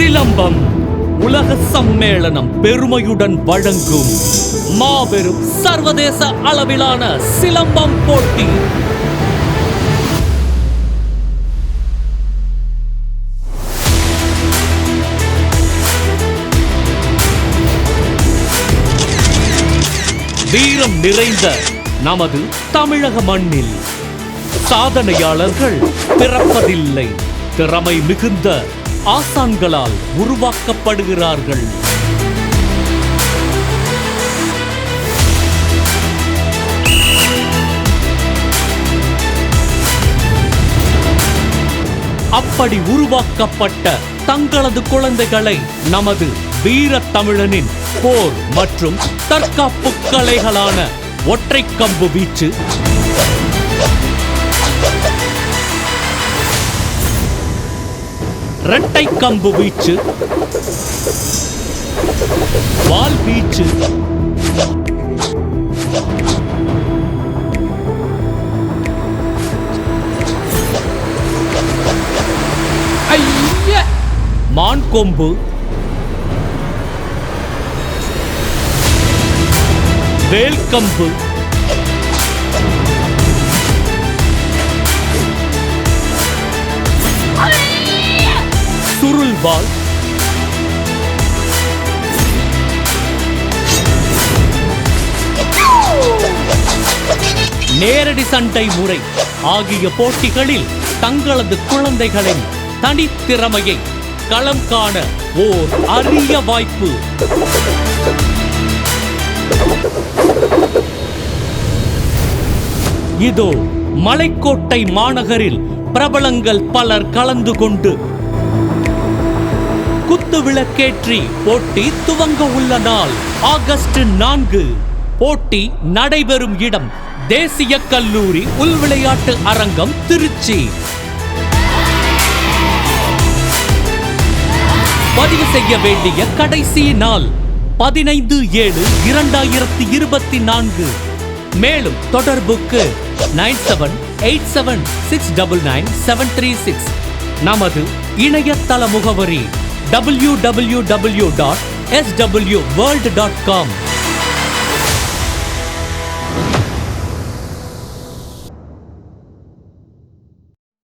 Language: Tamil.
சிலம்பம் உலக சம்மேளனம் பெருமையுடன் வழங்கும் மாபெரும் சர்வதேச அளவிலான சிலம்பம் போட்டி. வீரம் நிறைந்த நமது தமிழக மண்ணில் சாதனையாளர்கள் பிறப்பதில்லை, திறமை மிகுந்த ஆசான்களால் உருவாக்கப்படுகிறார்கள். அப்படி உருவாக்கப்பட்ட தங்களது குழந்தைகளை நமது வீர தமிழனின் போர் மற்றும் தற்காப்பு கலைகளான ஒற்றை கம்பு வீச்சு, இரட்டை கம்பு வீச்சு, வாள் வீச்சு, மான் கொம்பு, வேல் கம்பு, சுருள்வாள், நேரடி சண்டை முறை ஆகிய போட்டிகளில் தங்களது குழந்தைகளின் தனித்திறமையை களம் காண ஓர் அரிய வாய்ப்பு. இதோ மலைக்கோட்டை மாநகரில் பிரபலங்கள் பலர் கலந்து கொண்டு குத்து விளக்கேற்றி போட்டி துவங்க உள்ள நாள் ஆகஸ்ட் 4. போட்டி நடைபெறும் இடம் தேசிய கல்லூரி உள் விளையாட்டு அரங்கம், திருச்சி. பதிவு செய்ய வேண்டிய கடைசி நாள் 15/7/2024. மேலும் தொடர்புக்கு 9787699736. நமது இணையதள முகவரி www.swworld.com.